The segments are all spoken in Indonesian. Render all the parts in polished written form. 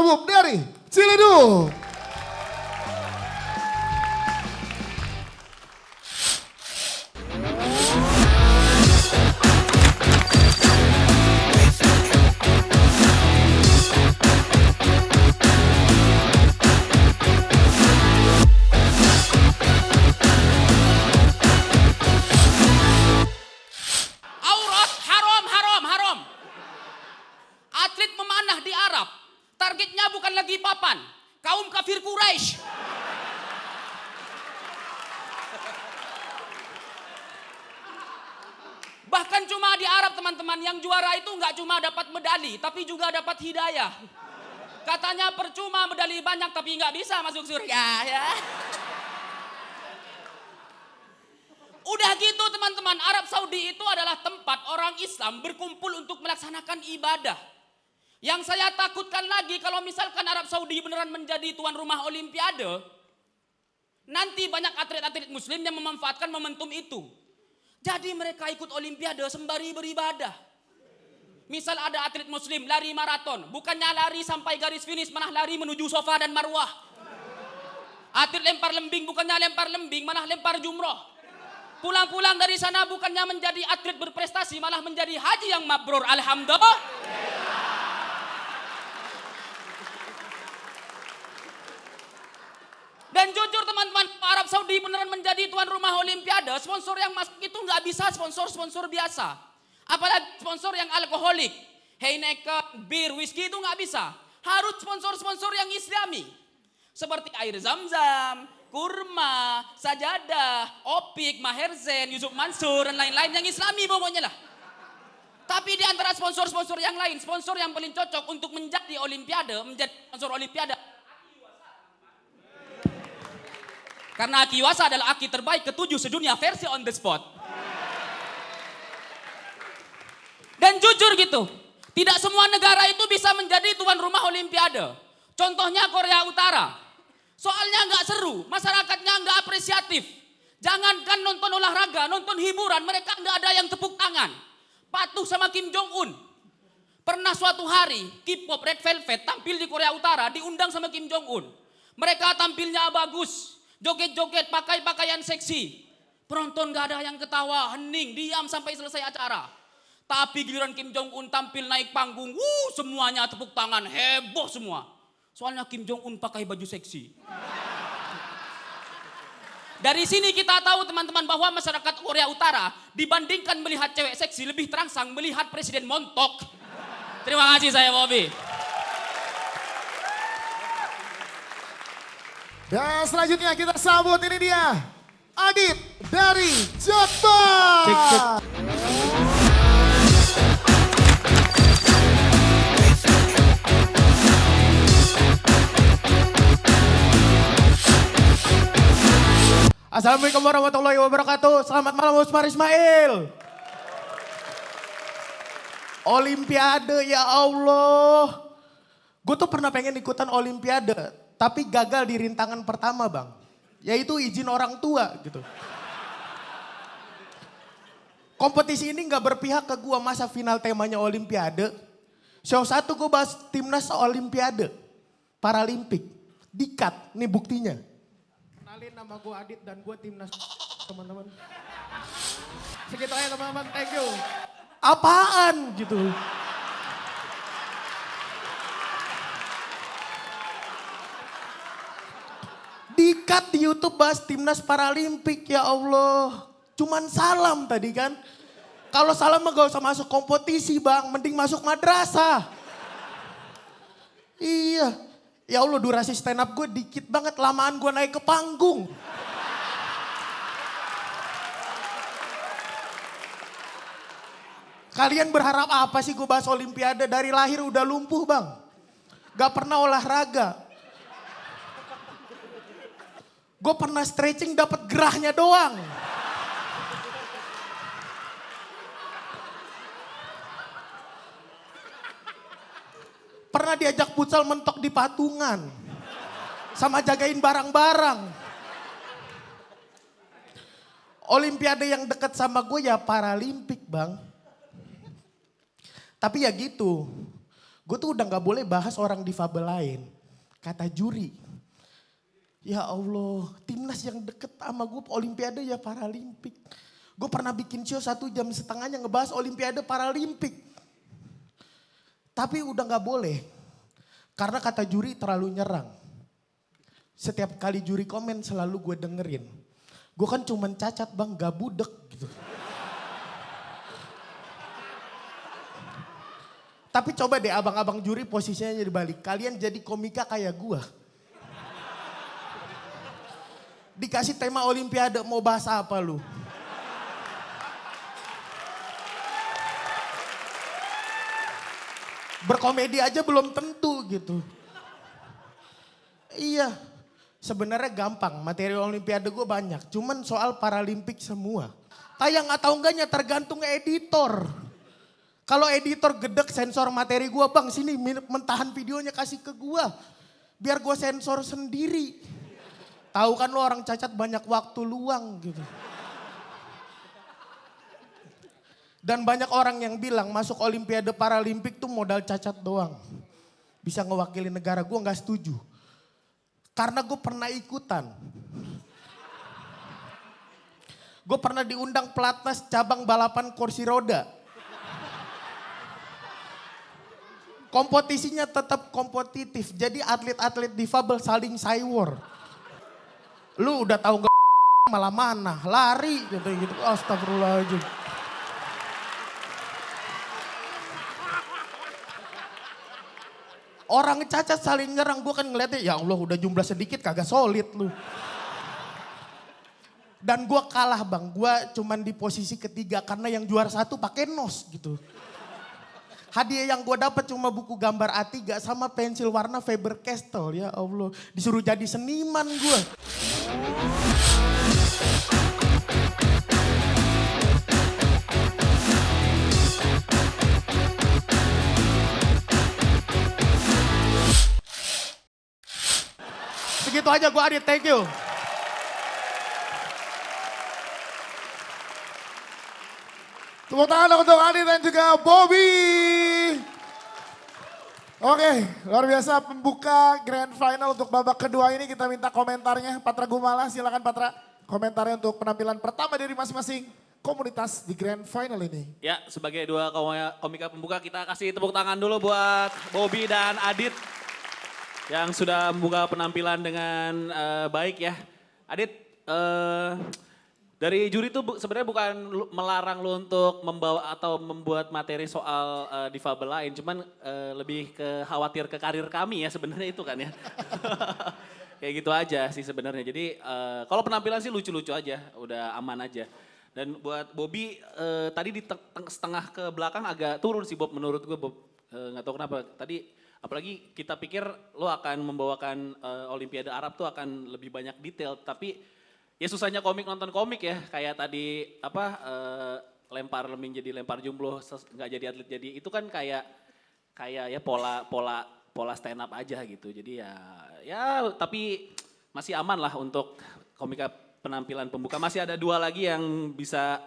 Wawup dari Ciledug. Aurat haram, haram, haram. Atlet memanah di Arab. Targetnya bukan lagi papan. Kaum kafir Quraisy. Bahkan cuma di Arab teman-teman, yang juara itu nggak cuma dapat medali, tapi juga dapat hidayah. Katanya percuma medali banyak tapi nggak bisa masuk surga ya. Udah gitu teman-teman, Arab Saudi itu adalah tempat orang Islam berkumpul untuk melaksanakan ibadah. Yang saya takutkan lagi kalau misalkan Arab Saudi beneran menjadi tuan rumah Olimpiade, nanti banyak atlet-atlet muslim yang memanfaatkan momentum itu. Jadi mereka ikut Olimpiade sembari beribadah. Misal ada atlet muslim lari maraton, bukannya lari sampai garis finish, malah lari menuju Safa dan Marwah. Atlet lempar lembing, bukannya lempar lembing, malah lempar jumroh. Pulang-pulang dari sana bukannya menjadi atlet berprestasi, malah menjadi haji yang mabrur. Alhamdulillah. Dan jujur teman-teman, Arab Saudi beneran menjadi tuan rumah Olimpiade, sponsor yang masuk itu nggak bisa sponsor-sponsor biasa. Apalagi sponsor yang alkoholik. Heineken, bir, whisky itu nggak bisa. Harus sponsor-sponsor yang islami. Seperti air zam-zam, kurma, sajadah, opik, maherzen, Yusuf Mansur, dan lain-lain yang islami pokoknya lah. Tapi di antara sponsor-sponsor yang lain, sponsor yang paling cocok untuk menjadi Olimpiade, menjadi sponsor Olimpiade, karena Aki Iwasa adalah aki terbaik ke-7 sedunia versi on the spot. Dan jujur gitu, tidak semua negara itu bisa menjadi tuan rumah Olimpiade. Contohnya Korea Utara. Soalnya nggak seru, masyarakatnya nggak apresiatif. Jangankan nonton olahraga, nonton hiburan, mereka nggak ada yang tepuk tangan. Patuh sama Kim Jong Un. Pernah suatu hari, K-pop Red Velvet tampil di Korea Utara, diundang sama Kim Jong Un. Mereka tampilnya bagus, joget-joget, pakai pakaian seksi. Penonton gak ada yang ketawa, hening, diam sampai selesai acara. Tapi giliran Kim Jong Un tampil naik panggung, semuanya tepuk tangan, heboh semua. Soalnya Kim Jong Un pakai baju seksi. Dari sini kita tahu teman-teman bahwa masyarakat Korea Utara dibandingkan melihat cewek seksi lebih terangsang melihat presiden montok. Terima kasih saya Bobby. Dan selanjutnya kita sambut, ini dia Adit dari Jepang. Cek, cek. Assalamualaikum warahmatullahi wabarakatuh. Selamat malam Usmar Ismail. Olimpiade ya Allah. Gue tuh pernah pengen ikutan Olimpiade, tapi gagal di rintangan pertama bang. Yaitu izin orang tua gitu. Kompetisi ini gak berpihak ke gue, masa final temanya Olimpiade. Show 1 gue bahas timnas Olimpiade, Paralimpik. Dikat, nih buktinya. Kenalin, nama gue Adit dan gue timnas teman-teman. Segitu aja teman-teman, thank you. Apaan gitu. Dikat di YouTube bahas timnas Paralimpik, ya Allah. Cuman salam tadi kan. Kalau salam mah gak usah masuk kompetisi bang, mending masuk madrasah. Iya, ya Allah durasi stand up gue dikit banget, lamaan gue naik ke panggung. Kalian berharap apa sih gue bahas Olimpiade? Dari lahir udah lumpuh bang. Gak pernah olahraga. Gue pernah stretching dapat gerahnya doang. Pernah diajak futsal mentok di patungan. Sama jagain barang-barang. Olimpiade yang deket sama gue ya Paralimpik bang. Tapi ya gitu. Gue tuh udah gak boleh bahas orang difabel lain. Kata juri. Ya Allah, timnas yang deket sama gue Olimpiade ya Paralimpik. Gue pernah bikin show 1,5 jam ngebahas Olimpiade Paralimpik. Tapi udah gak boleh. Karena kata juri terlalu nyerang. Setiap kali juri komen selalu gue dengerin. Gue kan cuman cacat bang, gak budek gitu. Tapi coba deh abang-abang juri posisinya dibalik. Kalian jadi komika kayak gue. Dikasih tema Olimpiade mau bahas apa lu? Berkomedi aja belum tentu gitu. Iya, sebenarnya gampang. Materi Olimpiade gue banyak. Cuman soal Paralimpik semua. Tayang atau enggaknya tergantung editor. Kalau editor gedek sensor materi gue, bang sini mentahan videonya kasih ke gue. Biar gue sensor sendiri. Tahu kan lo orang cacat banyak waktu luang gitu. Dan banyak orang yang bilang masuk Olimpiade Paralimpik tuh modal cacat doang. Bisa ngewakili negara, gue gak setuju. Karena gue pernah ikutan. Gue pernah diundang pelatnas cabang balapan kursi roda. Kompetisinya tetap kompetitif. Jadi atlet-atlet difabel saling saywar. Lu udah tahu gak malah mana, lari gitu. Astagfirullahaladzim. Orang cacat saling nyerang, gue kan ngeliatnya ya Allah udah jumlah sedikit kagak solid lu. Dan gue kalah bang, gue cuman di posisi ketiga karena yang juara 1 pakai nos gitu. Hadiah yang gue dapat cuma buku gambar A3 sama pensil warna Faber-Castell. Ya Allah, disuruh jadi seniman gue. Segitu aja gue Adit, thank you. Tepuk tangan untuk Adit dan juga Bobby. Oke, luar biasa pembuka Grand Final untuk babak kedua ini. Kita minta komentarnya. Patra Gumala, silakan Patra. Komentarnya untuk penampilan pertama dari masing-masing komunitas di Grand Final ini. Ya, sebagai dua komika pembuka kita kasih tepuk tangan dulu buat Bobby dan Adit yang sudah membuka penampilan dengan baik ya. Adit, dari juri itu sebenarnya bukan melarang lu untuk membawa atau membuat materi soal difabel lain, cuman lebih khawatir ke karir kami ya sebenarnya itu kan ya. Kayak gitu aja sih sebenarnya. Jadi kalau penampilan sih lucu-lucu aja, udah aman aja. Dan buat Bobby tadi di setengah ke belakang agak turun sih Bob menurut gue Bob. Nggak tahu kenapa. Tadi apalagi kita pikir lo akan membawakan Olimpiade Arab tuh akan lebih banyak detail, tapi ya susahnya komik nonton komik ya, kayak tadi lempar leming jadi lempar jumlah, nggak jadi atlet jadi itu kan kayak ya pola stand up aja gitu. Jadi ya tapi masih aman lah untuk komika penampilan pembuka. Masih ada 2 lagi yang bisa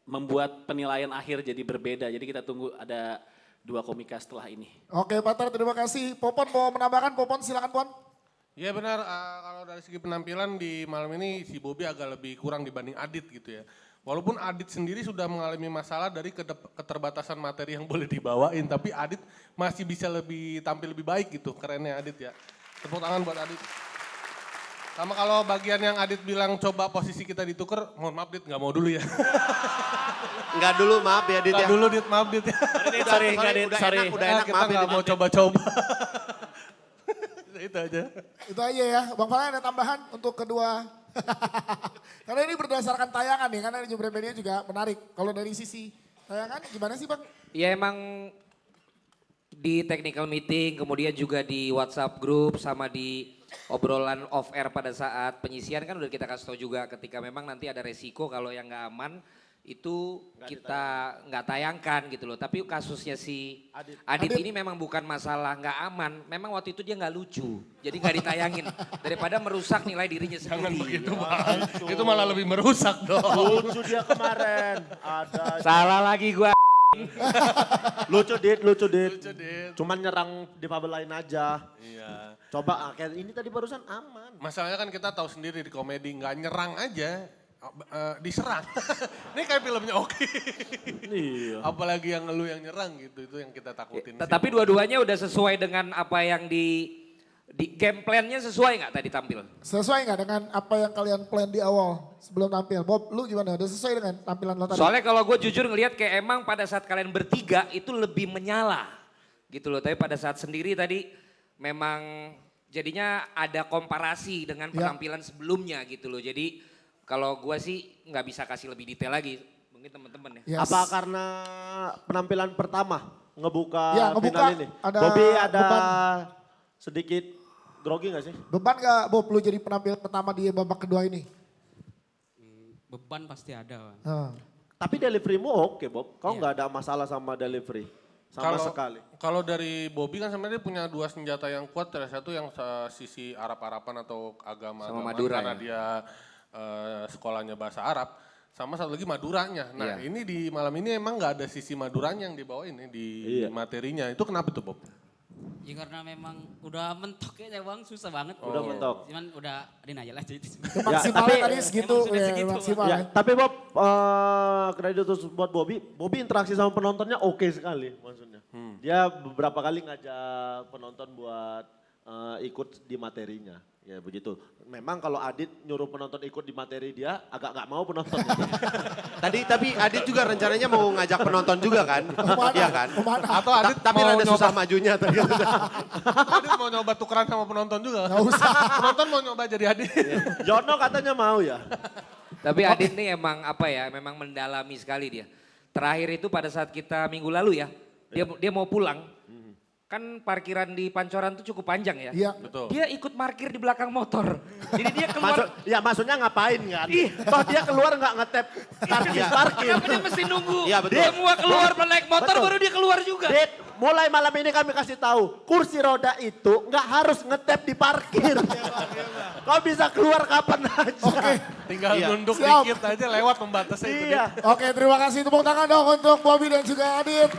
membuat penilaian akhir jadi berbeda. Jadi kita tunggu ada 2 komika setelah ini. Oke Patra, terima kasih. Popon mau menambahkan, Popon silakan Pon. Iya benar, kalau dari segi penampilan di malam ini si Bobby agak lebih kurang dibanding Adit gitu ya. Walaupun Adit sendiri sudah mengalami masalah dari keterbatasan materi yang boleh dibawain, tapi Adit masih bisa tampil lebih baik gitu, kerennya Adit ya. Tepuk tangan buat Adit. Sama kalau bagian yang Adit bilang coba posisi kita ditukar, mohon maaf Dit, nggak mau dulu ya. Enggak dulu, maaf ya Dit ya. Nggak dulu Dit, maaf Dit ya. Sorry, Udah enak, Kita maaf ya nggak Dit. mau coba-coba. Itu aja. Itu aja ya. Bang Falan ada tambahan untuk kedua. Karena ini berdasarkan tayangan nih, karena Jumbre Media juga menarik. Kalau dari sisi tayangan gimana sih Bang? Ya emang di technical meeting, kemudian juga di WhatsApp group sama di obrolan off air pada saat penyisian kan udah kita kasih tahu juga ketika memang nanti ada resiko kalau yang nggak aman itu kita nggak tayangkan gitu loh. Tapi kasusnya si Adit ini memang bukan masalah nggak aman, memang waktu itu dia nggak lucu, jadi nggak ditayangin daripada merusak nilai dirinya sendiri. Jangan begitu Bang, itu malah lebih merusak dong. Lucu dia kemarin. Ada Salah lagi gua. Lucu Dit, lucu Dit. Lucu, Dit. Cuman nyerang difabel lain aja. Iya. Coba kayak ini tadi barusan aman. Masalahnya kan kita tahu sendiri di komedi nggak nyerang aja, diserang. Ini kayak filmnya Oki. Iya. Apalagi yang lu yang nyerang gitu, itu yang kita takutin. sih. Tapi dua-duanya udah sesuai dengan apa yang di game plan-nya sesuai nggak tadi tampil? Sesuai nggak dengan apa yang kalian plan di awal sebelum tampil? Bob, lu gimana? Udah sesuai dengan tampilan lo tadi? Soalnya kalau gue jujur ngelihat kayak emang pada saat kalian bertiga itu lebih menyala gitu loh. Tapi pada saat sendiri tadi memang jadinya ada komparasi dengan Ya. penampilan sebelumnya gitu loh. Jadi kalau gue sih nggak bisa kasih lebih detail lagi. Mungkin teman-teman ya. Yes. Apa karena penampilan pertama ngebuka, Ya, ngebuka, final ini? ada Bobby ada beban. sedikit grogi gak sih? Beban gak Bob lu jadi penampilan pertama di babak kedua ini? Beban pasti ada. Bang. Nah. Tapi deliverymu oke Bob. Kau Iya. nggak ada masalah sama delivery. Sama sekali. Kalau dari Bobby kan sebenarnya dia punya dua senjata yang kuat. Salah satu yang sisi Arab-Arapan atau agama Sama Madura karena ya. dia sekolahnya bahasa Arab. Sama satu lagi Maduranya. Nah Iya. ini di malam ini emang nggak ada sisi Maduranya yang dibawain nih di Iya. materinya. Itu kenapa tuh Bob? Ya karena memang udah mentok ya bang, susah banget. Udah mentok. Cuman udah adin aja lah jadi. Itu maksimalnya tapi- tadi segitu, Emang sudah ya, segitu, maksimal. Ya, Ya. tapi Bob, kredit buat Bobby. Bobby interaksi sama penontonnya oke sekali maksudnya. Dia beberapa kali ngajak penonton buat ikut di materinya. Ya begitu. Memang kalau Adit nyuruh penonton ikut di materi dia, agak nggak mau penonton. Tapi Adit juga rencananya mau ngajak penonton juga kan? Iya kan? Kemana? Atau Adit Tapi mau rada nyoba, susah majunya tadi. Adit mau nyoba tukeran sama penonton juga. Gak usah. Penonton mau nyoba jadi Adit. Jono katanya mau ya. Tapi Adit nih emang apa ya, memang mendalami sekali dia. Terakhir itu pada saat kita minggu lalu ya, dia mau pulang. Kan parkiran di Pancoran tuh cukup panjang ya. Iya. Betul. Dia ikut parkir di belakang motor. Jadi dia keluar. Maksudnya ngapain kan? Toh dia keluar nggak ngetep parkir. Kenapa dia mesti nunggu? Iya, betul. Semua keluar naik motor Betul. baru dia keluar juga. Dit, mulai malam ini kami kasih tahu, kursi roda itu nggak harus ngetep di parkir. Kau bisa keluar kapan aja. Oke. Tinggal Iya. nunduk Siap. dikit aja lewat pembatasnya itu. Iya. Oke, terima kasih. Tepuk tangan dong untuk Bobby dan juga Adit.